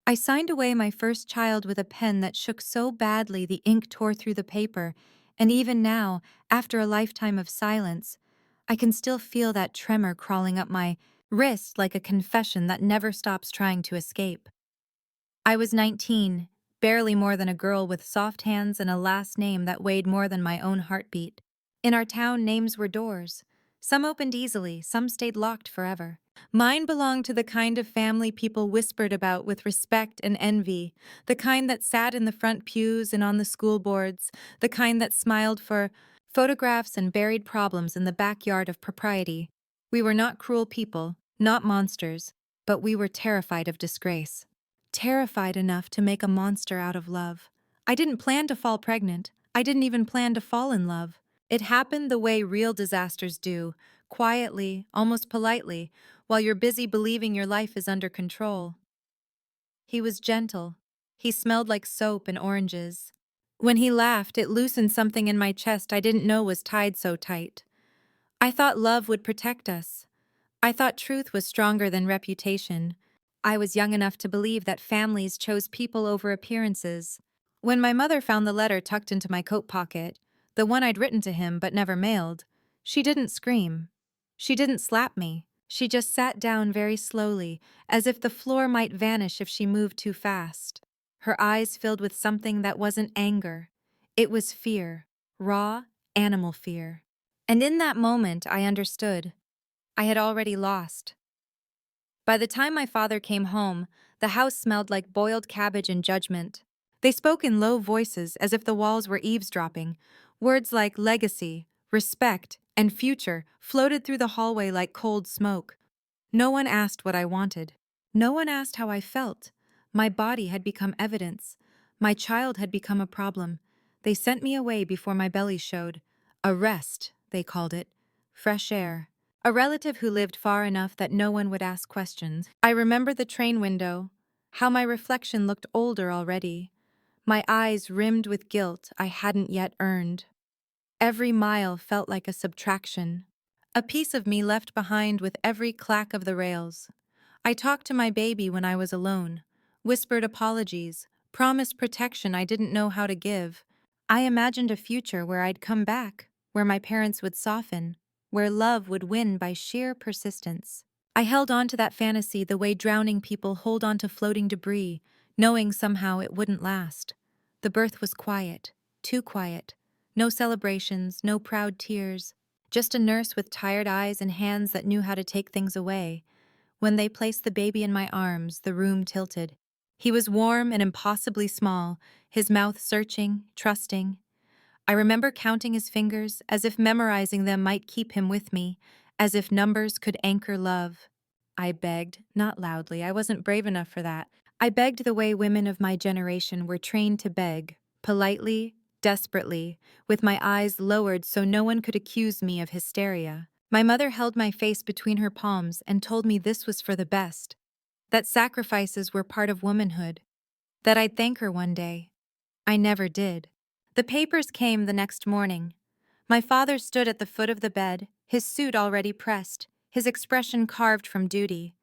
I signed away my first child with a pen that shook so badly the ink tore through the paper, and even now, after a lifetime of silence, I can still feel that tremor crawling up my wrist like a confession that never stops trying to escape. I was 19, barely more than a girl with soft hands and a last name that weighed more than my own heartbeat. In our town, names were doors. Some opened easily, some stayed locked forever. Mine belonged to the kind of family people whispered about with respect and envy, the kind that sat in the front pews and on the school boards, the kind that smiled for photographs and buried problems in the backyard of propriety. We were not cruel people, not monsters, but we were terrified of disgrace. Terrified enough to make a monster out of love. I didn't plan to fall pregnant. I didn't even plan to fall in love. It happened the way real disasters do, quietly, almost politely, while you're busy believing your life is under control. He was gentle. He smelled like soap and oranges. When he laughed, it loosened something in my chest I didn't know was tied so tight. I thought love would protect us. I thought truth was stronger than reputation. I was young enough to believe that families chose people over appearances. When my mother found the letter tucked into my coat pocket, the one I'd written to him but never mailed, she didn't scream. She didn't slap me. She just sat down very slowly, as if the floor might vanish if she moved too fast. Her eyes filled with something that wasn't anger. It was fear, raw, animal fear. And in that moment, I understood. I had already lost. By the time my father came home, the house smelled like boiled cabbage and judgment. They spoke in low voices as if the walls were eavesdropping. Words like legacy, respect, and future floated through the hallway like cold smoke. No one asked what I wanted. No one asked how I felt. My body had become evidence. My child had become a problem. They sent me away before my belly showed. A rest, they called it. Fresh air. A relative who lived far enough that no one would ask questions. I remember the train window, how my reflection looked older already, my eyes rimmed with guilt I hadn't yet earned. Every mile felt like a subtraction, a piece of me left behind with every clack of the rails. I talked to my baby when I was alone, whispered apologies, promised protection I didn't know how to give. I imagined a future where I'd come back, where my parents would soften, where love would win by sheer persistence. I held on to that fantasy the way drowning people hold on to floating debris, knowing somehow it wouldn't last. The birth was quiet, too quiet. No celebrations, no proud tears, just a nurse with tired eyes and hands that knew how to take things away. When they placed the baby in my arms, the room tilted. He was warm and impossibly small, his mouth searching, trusting. I remember counting his fingers, as if memorizing them might keep him with me, as if numbers could anchor love. I begged, not loudly, I wasn't brave enough for that. I begged the way women of my generation were trained to beg, politely, desperately, with my eyes lowered so no one could accuse me of hysteria. My mother held my face between her palms and told me this was for the best, that sacrifices were part of womanhood, that I'd thank her one day. I never did. The papers came the next morning. My father stood at the foot of the bed, his suit already pressed, his expression carved from duty.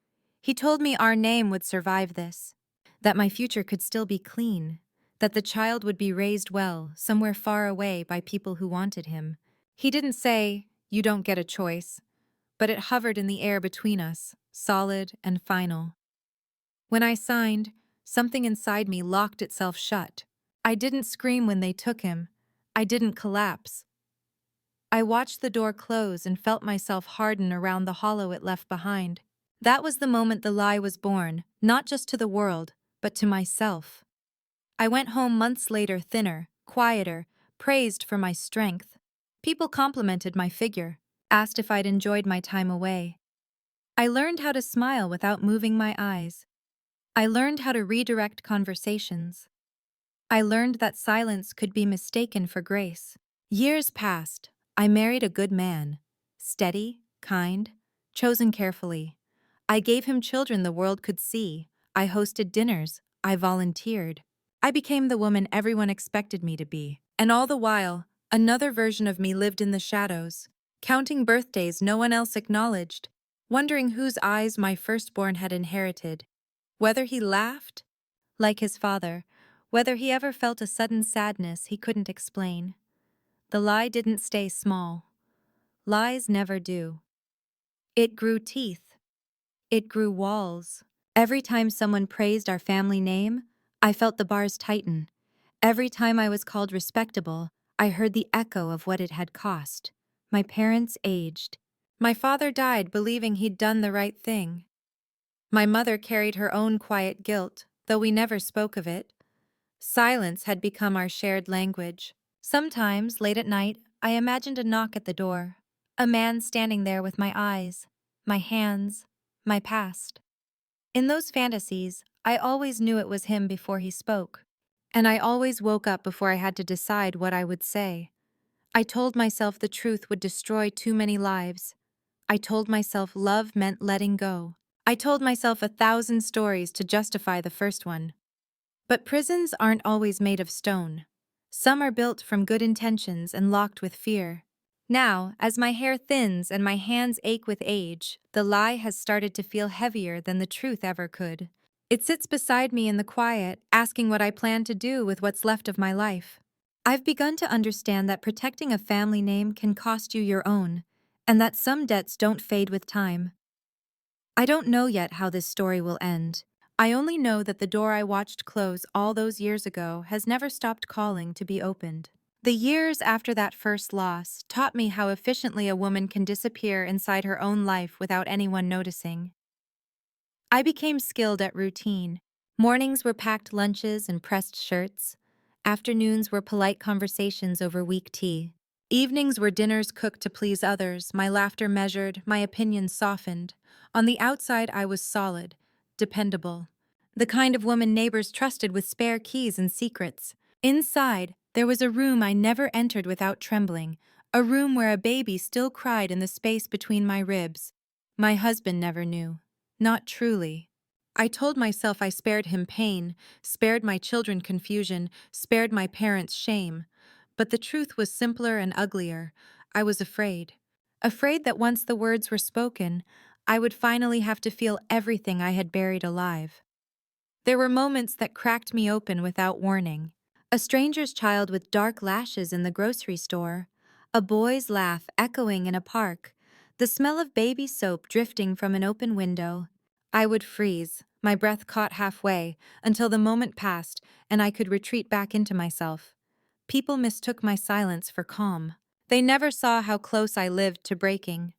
He told me our name would survive this, that my future could still be clean, that the child would be raised well, somewhere far away by people who wanted him. He didn't say, "You don't get a choice," but it hovered in the air between us, solid and final. When I signed, something inside me locked itself shut. I didn't scream when they took him. I didn't collapse. I watched the door close and felt myself harden around the hollow it left behind. That was the moment the lie was born, not just to the world, but to myself. I went home months later thinner, quieter, praised for my strength. People complimented my figure, asked if I'd enjoyed my time away. I learned how to smile without moving my eyes. I learned how to redirect conversations. I learned that silence could be mistaken for grace. Years passed. I married a good man. Steady, kind, chosen carefully. I gave him children the world could see. I hosted dinners. I volunteered. I became the woman everyone expected me to be. And all the while, another version of me lived in the shadows, counting birthdays no one else acknowledged, wondering whose eyes my firstborn had inherited. Whether he laughed, Like his father, whether he ever felt a sudden sadness he couldn't explain. The lie didn't stay small. Lies never do. It grew teeth. It grew walls. Every time someone praised our family name, I felt the bars tighten. Every time I was called respectable, I heard the echo of what it had cost. My parents aged. My father died believing he'd done the right thing. My mother carried her own quiet guilt, though we never spoke of it. Silence had become our shared language. Sometimes, late at night, I imagined a knock at the door. A man standing there with my eyes, my hands, my past. In those fantasies, I always knew it was him before he spoke. And I always woke up before I had to decide what I would say. I told myself the truth would destroy too many lives. I told myself love meant letting go. I told myself 1,000 stories to justify the first one. But prisons aren't always made of stone. Some are built from good intentions and locked with fear. Now, as my hair thins and my hands ache with age, the lie has started to feel heavier than the truth ever could. It sits beside me in the quiet, asking what I plan to do with what's left of my life. I've begun to understand that protecting a family name can cost you your own, and that some debts don't fade with time. I don't know yet how this story will end. I only know that the door I watched close all those years ago has never stopped calling to be opened. The years after that first loss taught me how efficiently a woman can disappear inside her own life without anyone noticing. I became skilled at routine. Mornings were packed lunches and pressed shirts. Afternoons were polite conversations over weak tea. Evenings were dinners cooked to please others, my laughter measured, my opinions softened. On the outside, I was solid, dependable. The kind of woman neighbors trusted with spare keys and secrets. Inside, there was a room I never entered without trembling, a room where a baby still cried in the space between my ribs. My husband never knew. Not truly. I told myself I spared him pain, spared my children confusion, spared my parents shame. But the truth was simpler and uglier. I was afraid. Afraid that once the words were spoken, I would finally have to feel everything I had buried alive. There were moments that cracked me open without warning. A stranger's child with dark lashes in the grocery store, a boy's laugh echoing in a park, the smell of baby soap drifting from an open window. I would freeze, my breath caught halfway, until the moment passed and I could retreat back into myself. People mistook my silence for calm. They never saw how close I lived to breaking.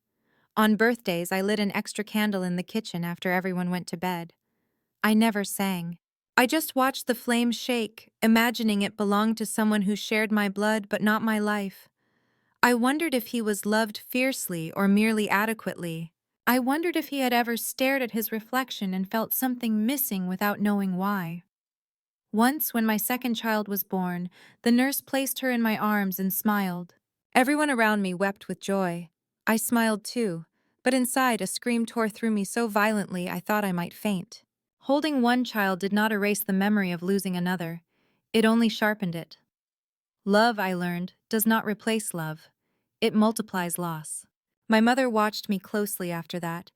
On birthdays, I lit an extra candle in the kitchen after everyone went to bed. I never sang. I just watched the flame shake, imagining it belonged to someone who shared my blood but not my life. I wondered if he was loved fiercely or merely adequately. I wondered if he had ever stared at his reflection and felt something missing without knowing why. Once, when my second child was born, the nurse placed her in my arms and smiled. Everyone around me wept with joy. I smiled too, but inside a scream tore through me so violently I thought I might faint. Holding one child did not erase the memory of losing another. It only sharpened it. Love, I learned, does not replace love. It multiplies loss. My mother watched me closely after that.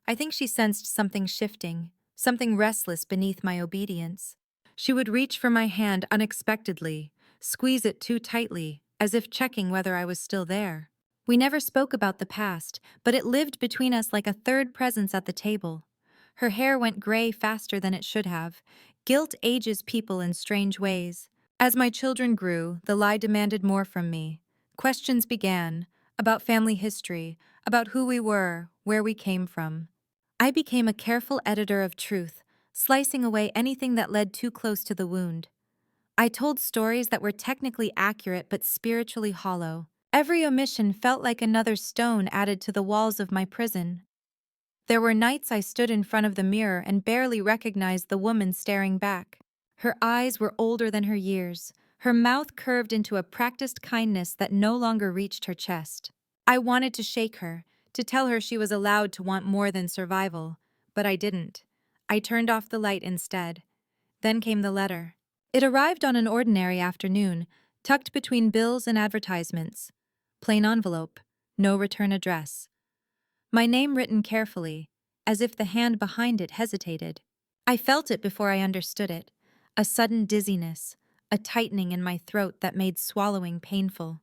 I think she sensed something shifting, something restless beneath my obedience. She would reach for my hand unexpectedly, squeeze it too tightly, as if checking whether I was still there. We never spoke about the past, but it lived between us like a third presence at the table. Her hair went gray faster than it should have. Guilt ages people in strange ways. As my children grew, the lie demanded more from me. Questions began, about family history, about who we were, where we came from. I became a careful editor of truth, slicing away anything that led too close to the wound. I told stories that were technically accurate but spiritually hollow. Every omission felt like another stone added to the walls of my prison. There were nights I stood in front of the mirror and barely recognized the woman staring back. Her eyes were older than her years, her mouth curved into a practiced kindness that no longer reached her chest. I wanted to shake her, to tell her she was allowed to want more than survival, but I didn't. I turned off the light instead. Then came the letter. It arrived on an ordinary afternoon, tucked between bills and advertisements. Plain envelope, no return address. My name written carefully, as if the hand behind it hesitated. I felt it before I understood it. a sudden dizziness, a tightening in my throat that made swallowing painful.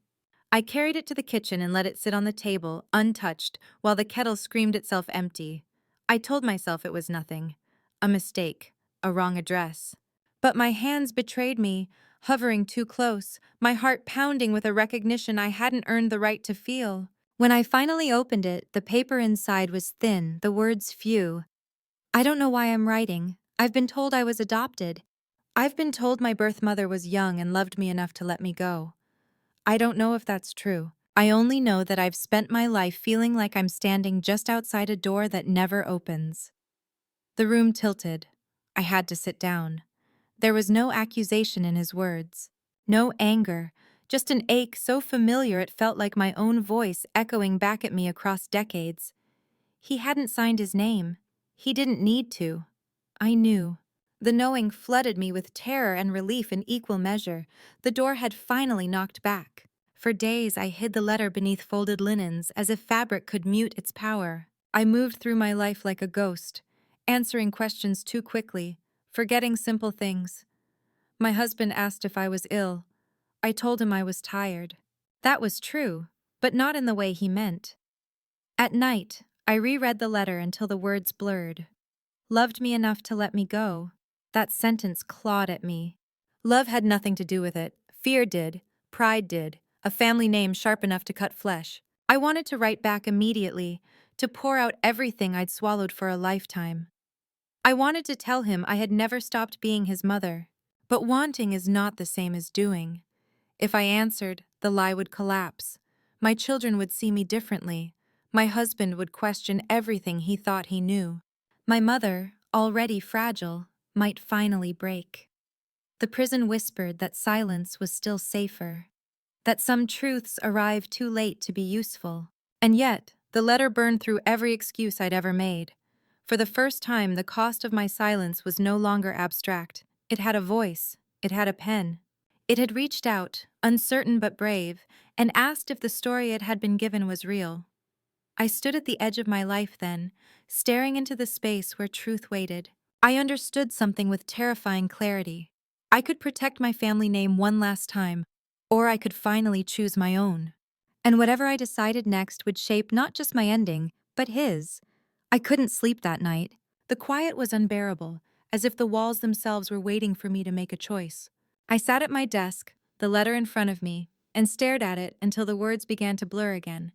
I carried it to the kitchen and let it sit on the table, untouched, while the kettle screamed itself empty. I told myself it was nothing. A mistake, a wrong address. But my hands betrayed me, hovering too close, my heart pounding with a recognition I hadn't earned the right to feel. When I finally opened it, the paper inside was thin, the words few. I don't know why I'm writing. I've been told I was adopted. I've been told my birth mother was young and loved me enough to let me go. I don't know if that's true. I only know that I've spent my life feeling like I'm standing just outside a door that never opens. The room tilted. I had to sit down. There was no accusation in his words. No anger, just an ache so familiar it felt like my own voice echoing back at me across decades. He hadn't signed his name. He didn't need to. I knew. The knowing flooded me with terror and relief in equal measure. The door had finally knocked back. For days I hid the letter beneath folded linens, as if fabric could mute its power. I moved through my life like a ghost, answering questions too quickly, forgetting simple things. My husband asked if I was ill. I told him I was tired. That was true, but not in the way he meant. At night, I reread the letter until the words blurred. Loved me enough to let me go. That sentence clawed at me. Love had nothing to do with it. Fear did. Pride did. A family name sharp enough to cut flesh. I wanted to write back immediately, to pour out everything I'd swallowed for a lifetime. I wanted to tell him I had never stopped being his mother. But wanting is not the same as doing. If I answered, the lie would collapse. My children would see me differently. My husband would question everything he thought he knew. My mother, already fragile, might finally break. The prison whispered that silence was still safer, that some truths arrived too late to be useful. And yet, the letter burned through every excuse I'd ever made. For the first time, the cost of my silence was no longer abstract. It had a voice. It had a pen. It had reached out, uncertain but brave, and asked if the story it had been given was real. I stood at the edge of my life then, staring into the space where truth waited. I understood something with terrifying clarity. I could protect my family name one last time, or I could finally choose my own. And whatever I decided next would shape not just my ending, but his. I couldn't sleep that night. The quiet was unbearable, as if the walls themselves were waiting for me to make a choice. I sat at my desk, the letter in front of me, and stared at it until the words began to blur again.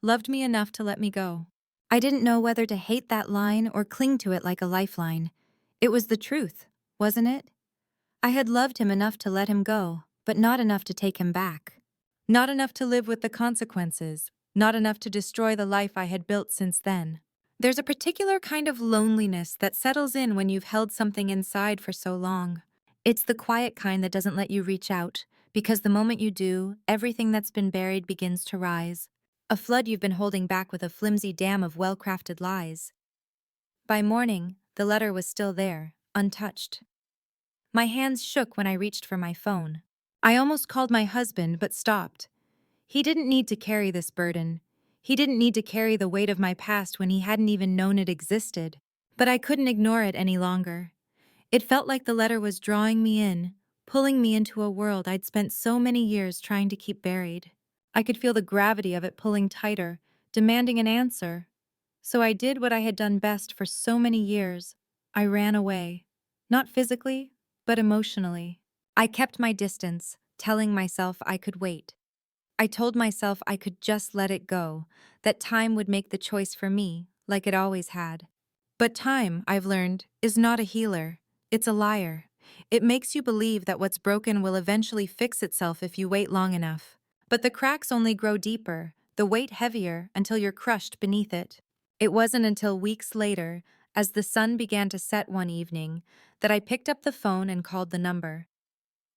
Loved me enough to let me go. I didn't know whether to hate that line or cling to it like a lifeline. It was the truth, wasn't it? I had loved him enough to let him go, but not enough to take him back. Not enough to live with the consequences, not enough to destroy the life I had built since then. There's a particular kind of loneliness that settles in when you've held something inside for so long. It's the quiet kind that doesn't let you reach out, because the moment you do, everything that's been buried begins to rise. A flood you've been holding back with a flimsy dam of well-crafted lies. By morning, the letter was still there, untouched. My hands shook when I reached for my phone. I almost called my husband, but stopped. He didn't need to carry this burden. He didn't need to carry the weight of my past when he hadn't even known it existed. But I couldn't ignore it any longer. It felt like the letter was drawing me in, pulling me into a world I'd spent so many years trying to keep buried. I could feel the gravity of it pulling tighter, demanding an answer. So I did what I had done best for so many years. I ran away. Not physically, but emotionally. I kept my distance, telling myself I could wait. I told myself I could just let it go, that time would make the choice for me, like it always had. But time, I've learned, is not a healer. It's a liar. It makes you believe that what's broken will eventually fix itself if you wait long enough. But the cracks only grow deeper, the weight heavier, until you're crushed beneath it. It wasn't until weeks later, as the sun began to set one evening, that I picked up the phone and called the number.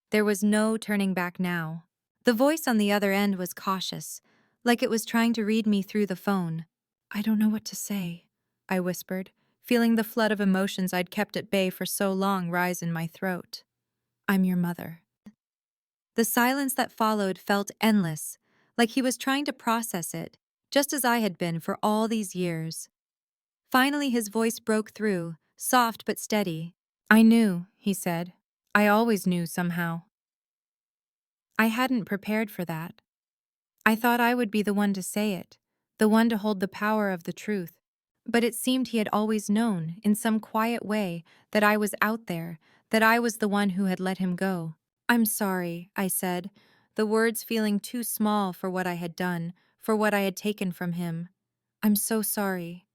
There was no turning back now. The voice on the other end was cautious, like it was trying to read me through the phone. "I don't know what to say," I whispered, feeling the flood of emotions I'd kept at bay for so long rise in my throat. "I'm your mother." The silence that followed felt endless, like he was trying to process it, just as I had been for all these years. Finally his voice broke through, soft but steady. "I knew," he said. I always knew somehow. I hadn't prepared for that. I thought I would be the one to say it, the one to hold the power of the truth. But it seemed he had always known, in some quiet way, that I was out there, that I was the one who had let him go. "I'm sorry," I said, the words feeling too small for what I had done, for what I had taken from him. "I'm so sorry."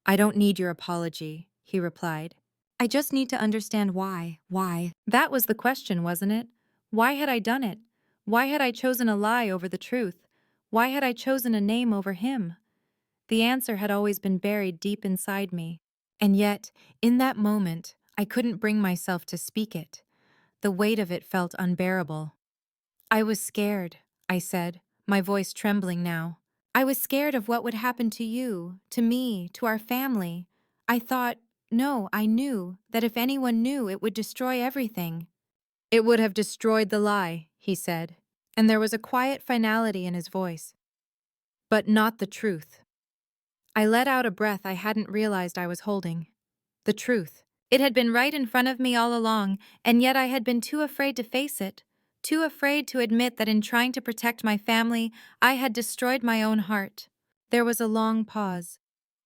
"I don't need your apology," he replied. "I just need to understand why." Why? That was the question, wasn't it? Why had I done it? Why had I chosen a lie over the truth? Why had I chosen a name over him? The answer had always been buried deep inside me. And yet, in that moment, I couldn't bring myself to speak it. The weight of it felt unbearable. "I was scared," I said, my voice trembling now. "I was scared of what would happen to you, to me, to our family. I thought, no, I knew, that if anyone knew, it would destroy everything." "It would have destroyed the lie," he said, and there was a quiet finality in his voice. "But not the truth." I let out a breath I hadn't realized I was holding. The truth. It had been right in front of me all along, and yet I had been too afraid to face it, too afraid to admit that in trying to protect my family, I had destroyed my own heart. There was a long pause.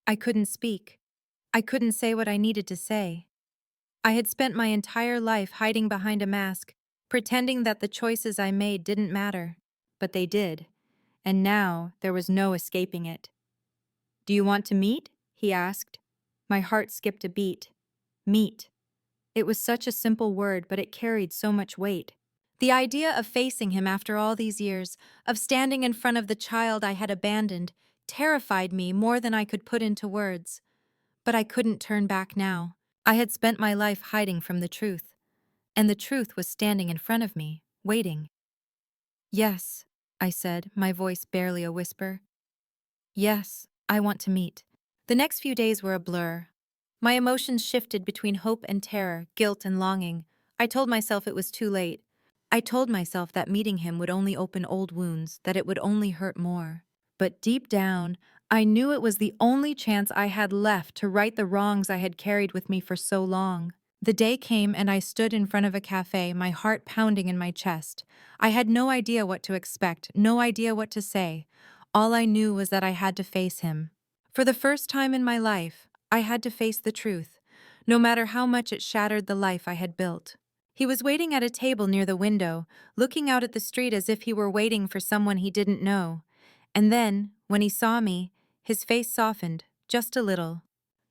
I couldn't speak. I couldn't say what I needed to say. I had spent my entire life hiding behind a mask, pretending that the choices I made didn't matter. But they did, and now there was no escaping it. "Do you want to meet?" he asked. My heart skipped a beat. Meet. It was such a simple word, but it carried so much weight. The idea of facing him after all these years, of standing in front of the child I had abandoned, terrified me more than I could put into words. But I couldn't turn back now. I had spent my life hiding from the truth, and the truth was standing in front of me, waiting. "Yes," I said, my voice barely a whisper. "Yes, I want to meet." The next few days were a blur. My emotions shifted between hope and terror, guilt and longing. I told myself it was too late. I told myself that meeting him would only open old wounds, that it would only hurt more. But deep down, I knew it was the only chance I had left to right the wrongs I had carried with me for so long. The day came and I stood in front of a cafe, my heart pounding in my chest. I had no idea what to expect, no idea what to say. All I knew was that I had to face him. For the first time in my life, I had to face the truth, no matter how much it shattered the life I had built. He was waiting at a table near the window, looking out at the street as if he were waiting for someone he didn't know. And then, when he saw me, his face softened, just a little.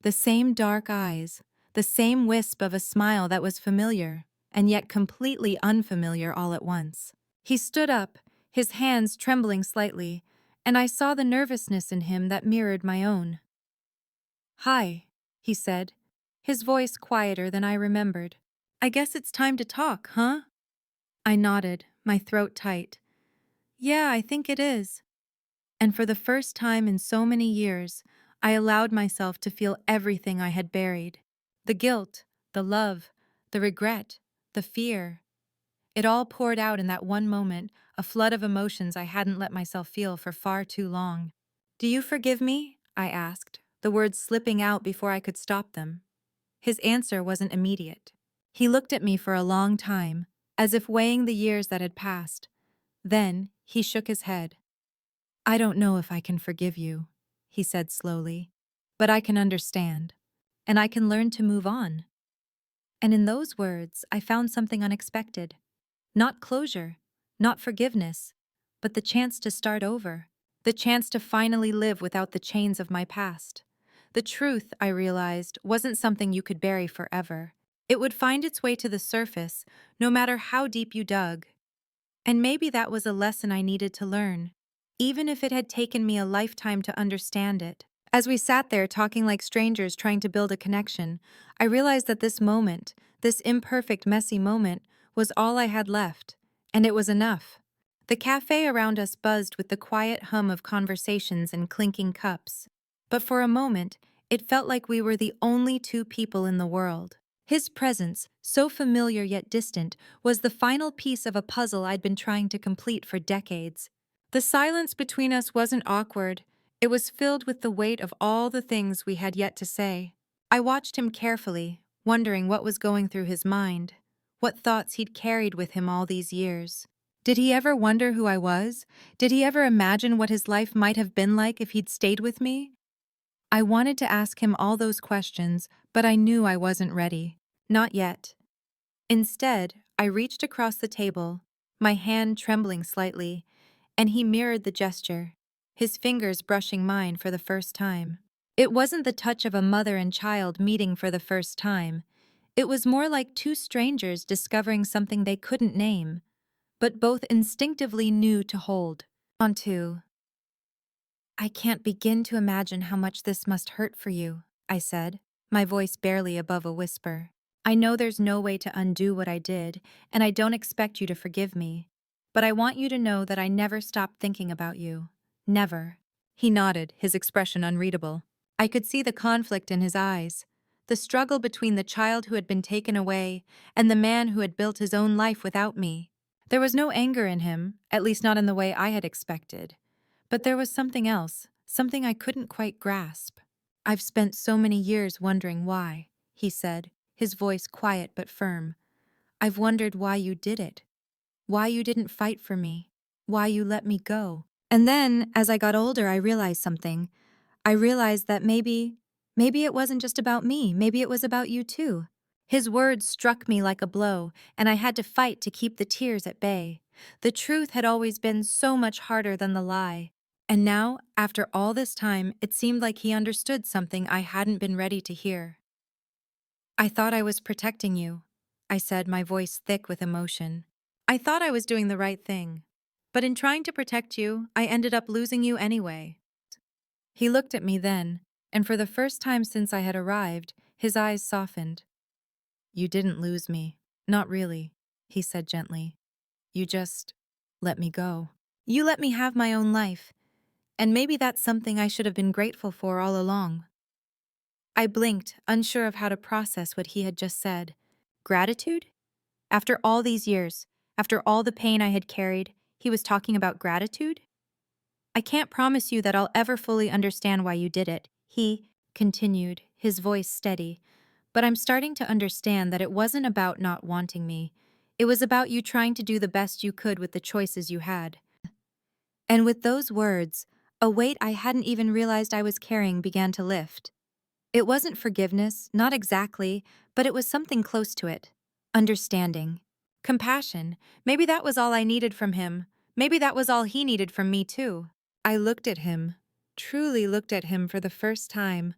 The same dark eyes, the same wisp of a smile that was familiar, and yet completely unfamiliar all at once. He stood up, his hands trembling slightly, and I saw the nervousness in him that mirrored my own. "Hi," he said, his voice quieter than I remembered. "I guess it's time to talk, huh?" I nodded, my throat tight. "Yeah, I think it is." And for the first time in so many years, I allowed myself to feel everything I had buried. The guilt, the love, the regret, the fear. It all poured out in that one moment, a flood of emotions I hadn't let myself feel for far too long. "Do you forgive me?" I asked, the words slipping out before I could stop them. His answer wasn't immediate. He looked at me for a long time, as if weighing the years that had passed. Then he shook his head. "I don't know if I can forgive you," he said slowly, "but I can understand, and I can learn to move on." And in those words, I found something unexpected. Not closure, not forgiveness, but the chance to start over, the chance to finally live without the chains of my past. The truth, I realized, wasn't something you could bury forever. It would find its way to the surface, no matter how deep you dug. And maybe that was a lesson I needed to learn, even if it had taken me a lifetime to understand it. As we sat there talking like strangers trying to build a connection, I realized that this moment, this imperfect, messy moment, was all I had left, and it was enough. The cafe around us buzzed with the quiet hum of conversations and clinking cups. But for a moment, it felt like we were the only two people in the world. His presence, so familiar yet distant, was the final piece of a puzzle I'd been trying to complete for decades. The silence between us wasn't awkward. It was filled with the weight of all the things we had yet to say. I watched him carefully, wondering what was going through his mind. What thoughts he'd carried with him all these years. Did he ever wonder who I was? Did he ever imagine what his life might have been like if he'd stayed with me? I wanted to ask him all those questions, but I knew I wasn't ready. Not yet. Instead, I reached across the table, my hand trembling slightly, and he mirrored the gesture, his fingers brushing mine for the first time. It wasn't the touch of a mother and child meeting for the first time. It was more like two strangers discovering something they couldn't name, but both instinctively knew to hold onto. I can't begin to imagine how much this must hurt for you, I said, my voice barely above a whisper. I know there's no way to undo what I did, and I don't expect you to forgive me. But I want you to know that I never stopped thinking about you. Never. He nodded, his expression unreadable. I could see the conflict in his eyes, the struggle between the child who had been taken away and the man who had built his own life without me. There was no anger in him, at least not in the way I had expected. But there was something else, something I couldn't quite grasp. I've spent so many years wondering why, he said, his voice quiet but firm. I've wondered why you did it. Why you didn't fight for me. Why you let me go. And then, as I got older, I realized something. I realized that maybe it wasn't just about me, maybe it was about you too. His words struck me like a blow, and I had to fight to keep the tears at bay. The truth had always been so much harder than the lie. And now, after all this time, it seemed like he understood something I hadn't been ready to hear. I thought I was protecting you, I said, my voice thick with emotion. I thought I was doing the right thing. But in trying to protect you, I ended up losing you anyway. He looked at me then, and for the first time since I had arrived, his eyes softened. You didn't lose me. Not really, he said gently. You just let me go. You let me have my own life, and maybe that's something I should have been grateful for all along. I blinked, unsure of how to process what he had just said. Gratitude? After all these years, after all the pain I had carried, he was talking about gratitude? I can't promise you that I'll ever fully understand why you did it, he continued, his voice steady. But I'm starting to understand that it wasn't about not wanting me. It was about you trying to do the best you could with the choices you had. And with those words, a weight I hadn't even realized I was carrying began to lift. It wasn't forgiveness, not exactly, but it was something close to it. Understanding. Compassion. Maybe that was all I needed from him. Maybe that was all he needed from me too. I looked at him, truly looked at him for the first time.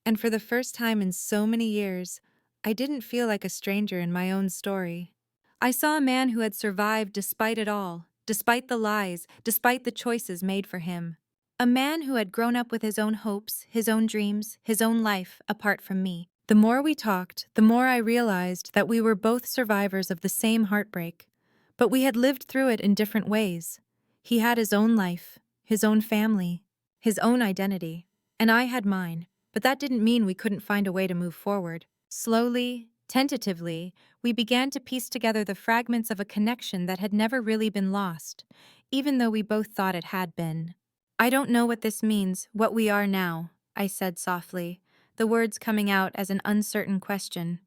And for the first time in so many years, I didn't feel like a stranger in my own story. I saw a man who had survived despite it all, despite the lies, despite the choices made for him. A man who had grown up with his own hopes, his own dreams, his own life, apart from me. The more we talked, the more I realized that we were both survivors of the same heartbreak. But we had lived through it in different ways. He had his own life, his own family, his own identity, and I had mine. But that didn't mean we couldn't find a way to move forward. Slowly, tentatively, we began to piece together the fragments of a connection that had never really been lost, even though we both thought it had been. I don't know what this means, what we are now, I said softly, the words coming out as an uncertain question.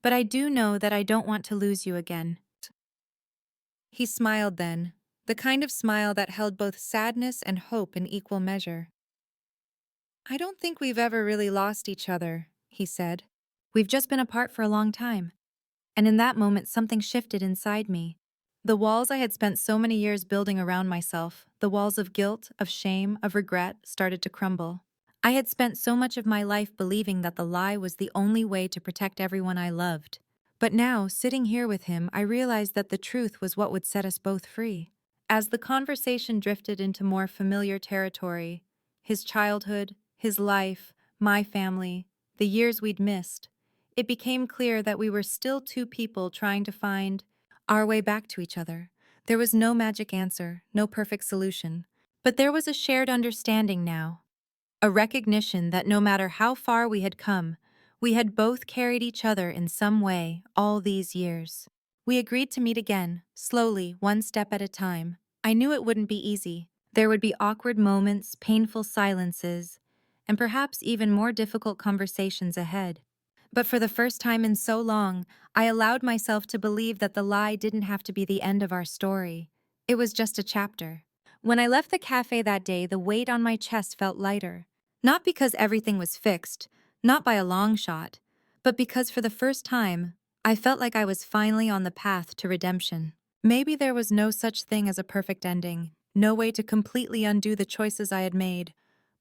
But I do know that I don't want to lose you again. He smiled then, the kind of smile that held both sadness and hope in equal measure. I don't think we've ever really lost each other, he said. We've just been apart for a long time. And in that moment, something shifted inside me. The walls I had spent so many years building around myself, the walls of guilt, of shame, of regret, started to crumble. I had spent so much of my life believing that the lie was the only way to protect everyone I loved. But now, sitting here with him, I realized that the truth was what would set us both free. As the conversation drifted into more familiar territory, his childhood, his life, my family, the years we'd missed, it became clear that we were still two people trying to find our way back to each other. There was no magic answer, no perfect solution. But there was a shared understanding now. A recognition that no matter how far we had come, we had both carried each other in some way all these years. We agreed to meet again, slowly, one step at a time. I knew it wouldn't be easy. There would be awkward moments, painful silences, and perhaps even more difficult conversations ahead. But for the first time in so long, I allowed myself to believe that the lie didn't have to be the end of our story. It was just a chapter. When I left the cafe that day, the weight on my chest felt lighter. Not because everything was fixed, not by a long shot, but because for the first time, I felt like I was finally on the path to redemption. Maybe there was no such thing as a perfect ending, no way to completely undo the choices I had made,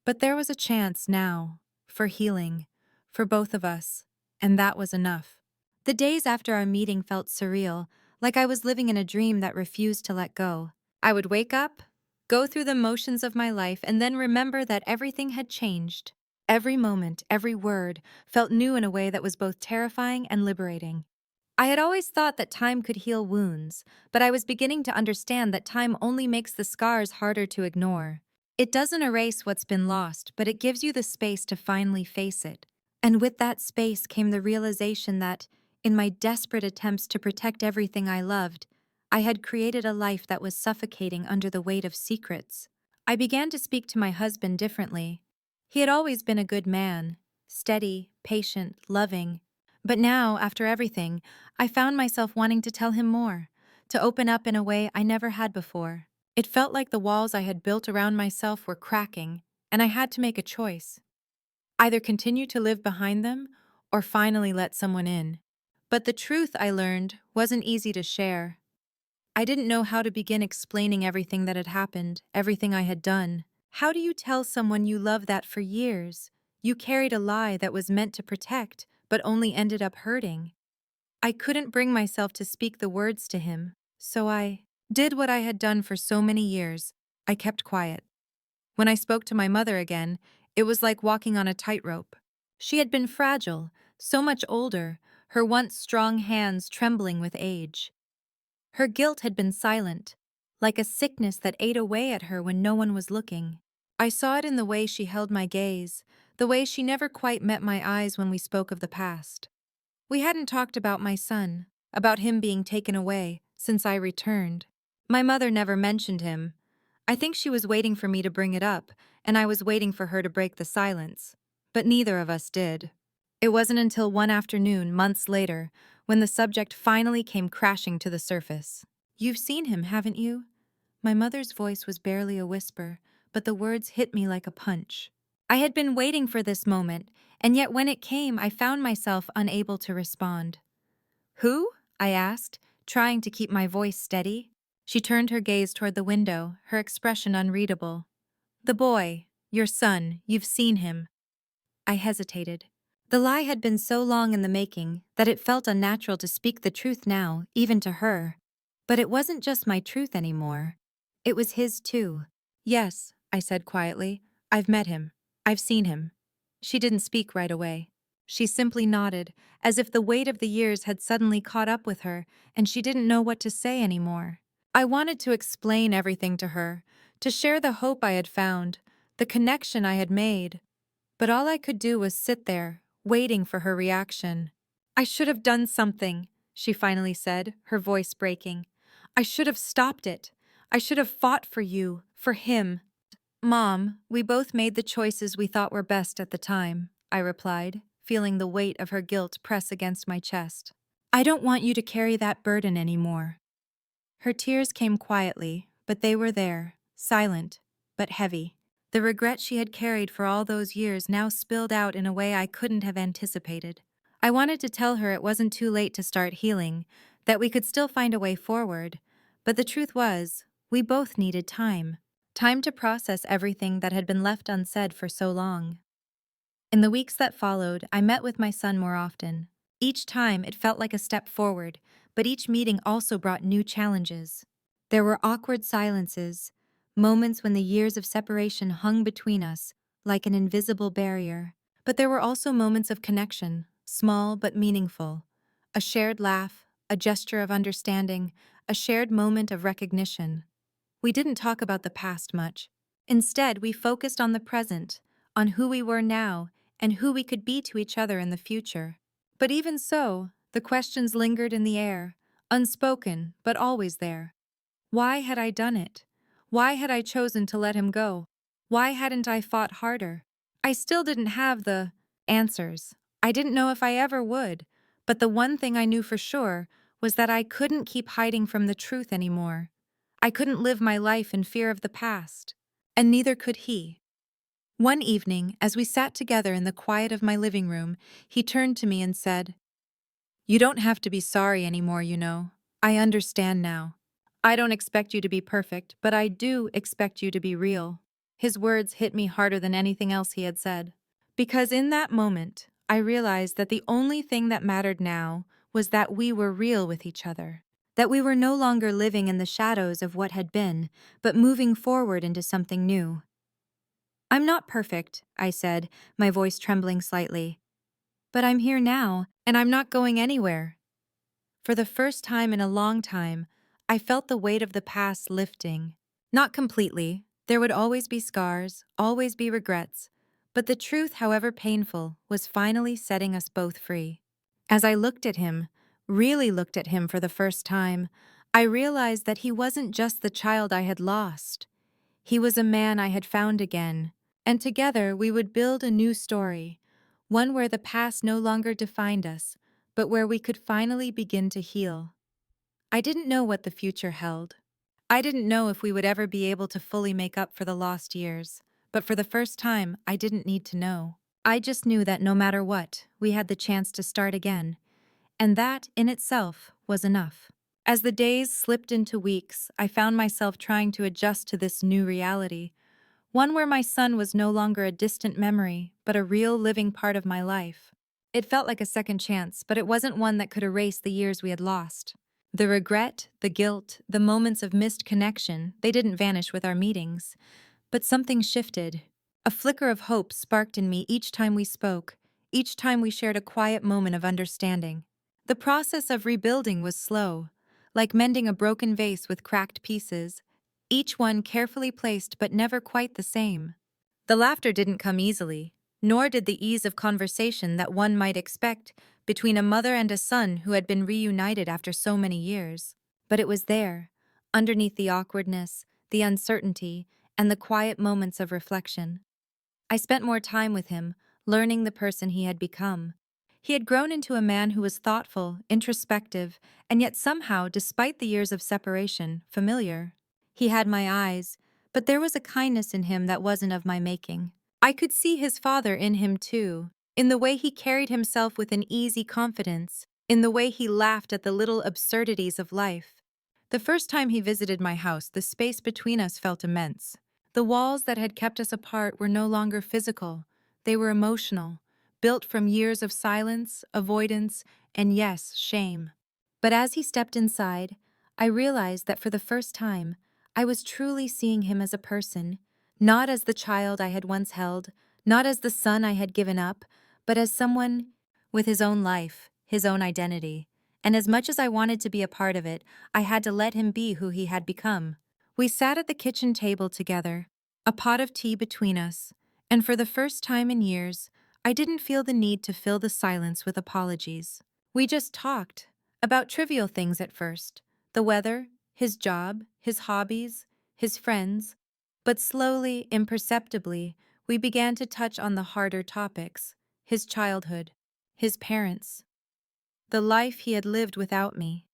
but there was a chance now, for healing, for both of us, and that was enough. The days after our meeting felt surreal, like I was living in a dream that refused to let go. I would wake up, go through the motions of my life, and then remember that everything had changed. Every moment, every word, felt new in a way that was both terrifying and liberating. I had always thought that time could heal wounds, but I was beginning to understand that time only makes the scars harder to ignore. It doesn't erase what's been lost, but it gives you the space to finally face it. And with that space came the realization that, in my desperate attempts to protect everything I loved, I had created a life that was suffocating under the weight of secrets. I began to speak to my husband differently. He had always been a good man, steady, patient, loving. But now, after everything, I found myself wanting to tell him more, to open up in a way I never had before. It felt like the walls I had built around myself were cracking, and I had to make a choice. Either continue to live behind them, or finally let someone in. But the truth, I learned, wasn't easy to share. I didn't know how to begin explaining everything that had happened, everything I had done. How do you tell someone you love that for years? You carried a lie that was meant to protect, but only ended up hurting. I couldn't bring myself to speak the words to him, so I did what I had done for so many years. I kept quiet. When I spoke to my mother again, it was like walking on a tightrope. She had been fragile, so much older, her once strong hands trembling with age. Her guilt had been silent, like a sickness that ate away at her when no one was looking. I saw it in the way she held my gaze, the way she never quite met my eyes when we spoke of the past. We hadn't talked about my son, about him being taken away, since I returned. My mother never mentioned him. I think she was waiting for me to bring it up, and I was waiting for her to break the silence. But neither of us did. It wasn't until one afternoon, months later, when the subject finally came crashing to the surface. "You've seen him, haven't you?" My mother's voice was barely a whisper, but the words hit me like a punch. I had been waiting for this moment, and yet when it came, I found myself unable to respond. "Who?" I asked, trying to keep my voice steady. She turned her gaze toward the window, her expression unreadable. "The boy, your son, you've seen him." I hesitated. The lie had been so long in the making that it felt unnatural to speak the truth now, even to her. But it wasn't just my truth anymore. It was his too. "Yes," I said quietly. "I've met him. I've seen him." She didn't speak right away. She simply nodded, as if the weight of the years had suddenly caught up with her, and she didn't know what to say anymore. I wanted to explain everything to her, to share the hope I had found, the connection I had made. But all I could do was sit there, waiting for her reaction. "I should have done something," she finally said, her voice breaking. "I should have stopped it. I should have fought for you, for him." "Mom, we both made the choices we thought were best at the time," I replied, feeling the weight of her guilt press against my chest. "I don't want you to carry that burden anymore." Her tears came quietly, but they were there, silent, but heavy. The regret she had carried for all those years now spilled out in a way I couldn't have anticipated. I wanted to tell her it wasn't too late to start healing, that we could still find a way forward, but the truth was, we both needed time. Time to process everything that had been left unsaid for so long. In the weeks that followed, I met with my son more often. Each time, it felt like a step forward, but each meeting also brought new challenges. There were awkward silences, moments when the years of separation hung between us, like an invisible barrier. But there were also moments of connection, small but meaningful. A shared laugh, a gesture of understanding, a shared moment of recognition. We didn't talk about the past much. Instead, we focused on the present, on who we were now, and who we could be to each other in the future. But even so, the questions lingered in the air, unspoken, but always there. Why had I done it? Why had I chosen to let him go? Why hadn't I fought harder? I still didn't have the answers, I didn't know if I ever would, but the one thing I knew for sure was that I couldn't keep hiding from the truth anymore. I couldn't live my life in fear of the past, and neither could he. One evening, as we sat together in the quiet of my living room, he turned to me and said, "You don't have to be sorry anymore, you know. I understand now. I don't expect you to be perfect, but I do expect you to be real." His words hit me harder than anything else he had said. Because in that moment, I realized that the only thing that mattered now was that we were real with each other. That we were no longer living in the shadows of what had been, but moving forward into something new. "I'm not perfect," I said, my voice trembling slightly. "But I'm here now, and I'm not going anywhere." For the first time in a long time, I felt the weight of the past lifting. Not completely. There would always be scars, always be regrets. But the truth, however painful, was finally setting us both free. As I looked at him, really looked at him for the first time, I realized that he wasn't just the child I had lost. He was a man I had found again. And together we would build a new story, one where the past no longer defined us, but where we could finally begin to heal. I didn't know what the future held. I didn't know if we would ever be able to fully make up for the lost years, but for the first time, I didn't need to know. I just knew that no matter what, we had the chance to start again, and that, in itself, was enough. As the days slipped into weeks, I found myself trying to adjust to this new reality, one where my son was no longer a distant memory, but a real living part of my life. It felt like a second chance, but it wasn't one that could erase the years we had lost. The regret, the guilt, the moments of missed connection, they didn't vanish with our meetings. But something shifted. A flicker of hope sparked in me each time we spoke, each time we shared a quiet moment of understanding. The process of rebuilding was slow, like mending a broken vase with cracked pieces, each one carefully placed but never quite the same. The laughter didn't come easily, nor did the ease of conversation that one might expect between a mother and a son who had been reunited after so many years. But it was there, underneath the awkwardness, the uncertainty, and the quiet moments of reflection. I spent more time with him, learning the person he had become. He had grown into a man who was thoughtful, introspective, and yet somehow, despite the years of separation, familiar. He had my eyes, but there was a kindness in him that wasn't of my making. I could see his father in him too, in the way he carried himself with an easy confidence, in the way he laughed at the little absurdities of life. The first time he visited my house, the space between us felt immense. The walls that had kept us apart were no longer physical, they were emotional, built from years of silence, avoidance, and yes, shame. But as he stepped inside, I realized that for the first time, I was truly seeing him as a person, not as the child I had once held, not as the son I had given up, but as someone with his own life, his own identity. And as much as I wanted to be a part of it, I had to let him be who he had become. We sat at the kitchen table together, a pot of tea between us, and for the first time in years, I didn't feel the need to fill the silence with apologies. We just talked, about trivial things at first, the weather, his job, his hobbies, his friends, but slowly, imperceptibly, we began to touch on the harder topics, his childhood, his parents, the life he had lived without me.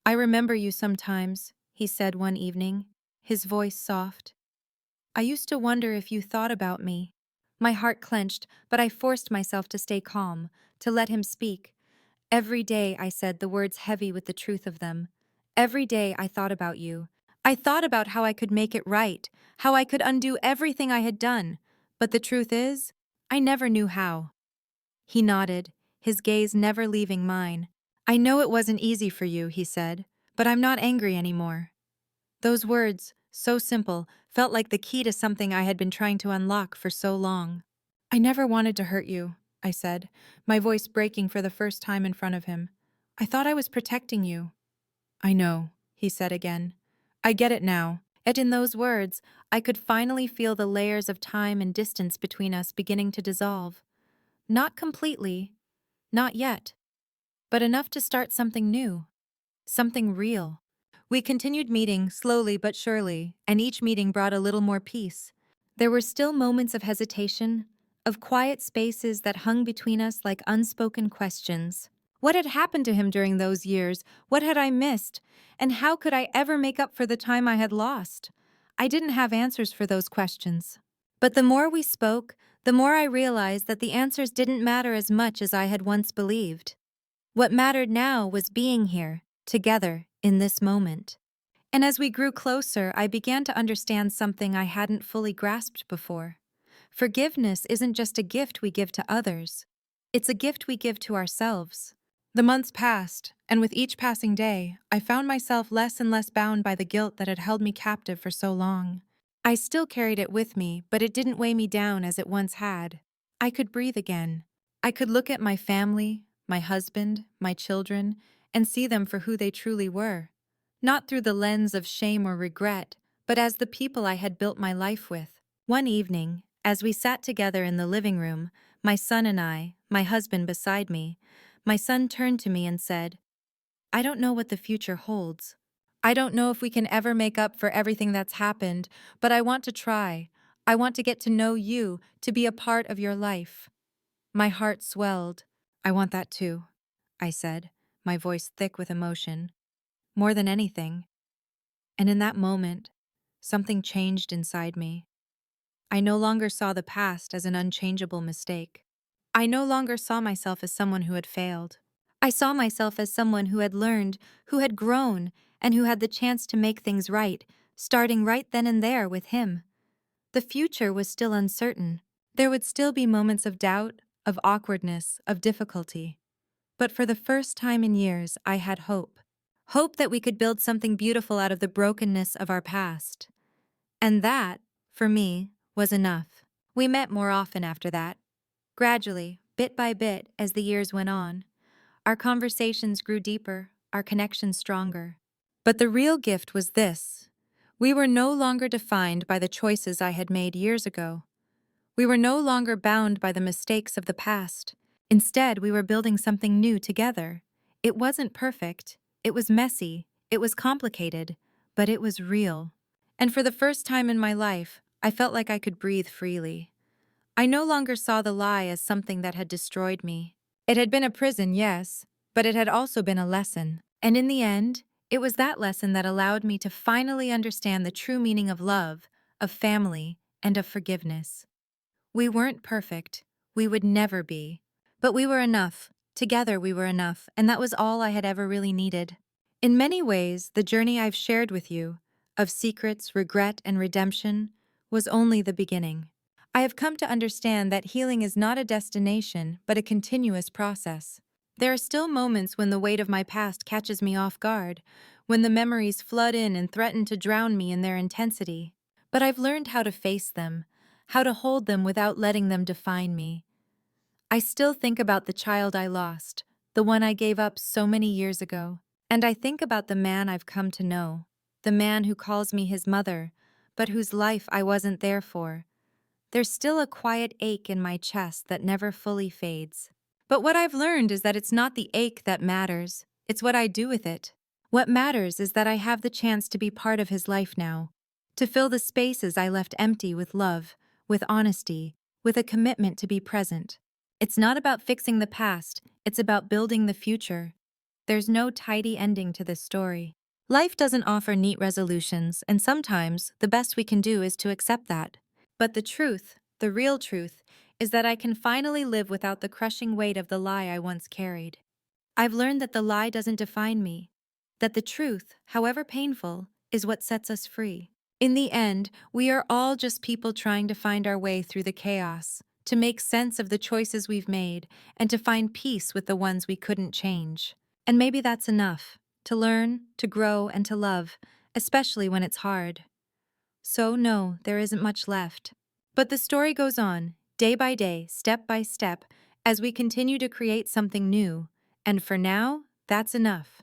"I remember you sometimes," he said one evening, his voice soft. "I used to wonder if you thought about me." My heart clenched, but I forced myself to stay calm, to let him speak. "Every day," I said, the words heavy with the truth of them. "Every day I thought about you. I thought about how I could make it right, how I could undo everything I had done. But the truth is, I never knew how." He nodded, his gaze never leaving mine. "I know it wasn't easy for you," he said, "but I'm not angry anymore." Those words, so simple, felt like the key to something I had been trying to unlock for so long. "I never wanted to hurt you," I said, my voice breaking for the first time in front of him. "I thought I was protecting you." "I know," he said again. "I get it now." And in those words, I could finally feel the layers of time and distance between us beginning to dissolve. Not completely, not yet, but enough to start something new, something real. We continued meeting, slowly but surely, and each meeting brought a little more peace. There were still moments of hesitation, of quiet spaces that hung between us like unspoken questions. What had happened to him during those years? What had I missed? And how could I ever make up for the time I had lost? I didn't have answers for those questions. But the more we spoke, the more I realized that the answers didn't matter as much as I had once believed. What mattered now was being here, together, in this moment. And as we grew closer, I began to understand something I hadn't fully grasped before. Forgiveness isn't just a gift we give to others, it's a gift we give to ourselves. The months passed, and with each passing day, I found myself less and less bound by the guilt that had held me captive for so long. I still carried it with me, but it didn't weigh me down as it once had. I could breathe again. I could look at my family, my husband, my children, and see them for who they truly were. Not through the lens of shame or regret, but as the people I had built my life with. One evening, as we sat together in the living room, my son and I, my husband beside me, my son turned to me and said, "I don't know what the future holds. I don't know if we can ever make up for everything that's happened, but I want to try. I want to get to know you, to be a part of your life." My heart swelled. "I want that too," I said, my voice thick with emotion. "More than anything." And in that moment, something changed inside me. I no longer saw the past as an unchangeable mistake. I no longer saw myself as someone who had failed. I saw myself as someone who had learned, who had grown, and who had the chance to make things right, starting right then and there with him. The future was still uncertain. There would still be moments of doubt, of awkwardness, of difficulty. But for the first time in years, I had hope. Hope that we could build something beautiful out of the brokenness of our past. And that, for me, was enough. We met more often after that. Gradually, bit by bit, as the years went on, our conversations grew deeper, our connections stronger. But the real gift was this. We were no longer defined by the choices I had made years ago. We were no longer bound by the mistakes of the past. Instead, we were building something new together. It wasn't perfect. It was messy. It was complicated. But it was real. And for the first time in my life, I felt like I could breathe freely. I no longer saw the lie as something that had destroyed me. It had been a prison, yes, but it had also been a lesson. And in the end, it was that lesson that allowed me to finally understand the true meaning of love, of family, and of forgiveness. We weren't perfect. We would never be. But we were enough. Together we were enough, and that was all I had ever really needed. In many ways, the journey I've shared with you, of secrets, regret, and redemption, was only the beginning. I have come to understand that healing is not a destination, but a continuous process. There are still moments when the weight of my past catches me off guard, when the memories flood in and threaten to drown me in their intensity. But I've learned how to face them, how to hold them without letting them define me. I still think about the child I lost, the one I gave up so many years ago. And I think about the man I've come to know, the man who calls me his mother, but whose life I wasn't there for. There's still a quiet ache in my chest that never fully fades. But what I've learned is that it's not the ache that matters, it's what I do with it. What matters is that I have the chance to be part of his life now, to fill the spaces I left empty with love, with honesty, with a commitment to be present. It's not about fixing the past, it's about building the future. There's no tidy ending to this story. Life doesn't offer neat resolutions, and sometimes the best we can do is to accept that. But the truth, the real truth, is that I can finally live without the crushing weight of the lie I once carried. I've learned that the lie doesn't define me, that the truth, however painful, is what sets us free. In the end, we are all just people trying to find our way through the chaos, to make sense of the choices we've made, and to find peace with the ones we couldn't change. And maybe that's enough, to learn, to grow, and to love, especially when it's hard. So no, there isn't much left. But the story goes on, day by day, step by step, as we continue to create something new. And for now, that's enough.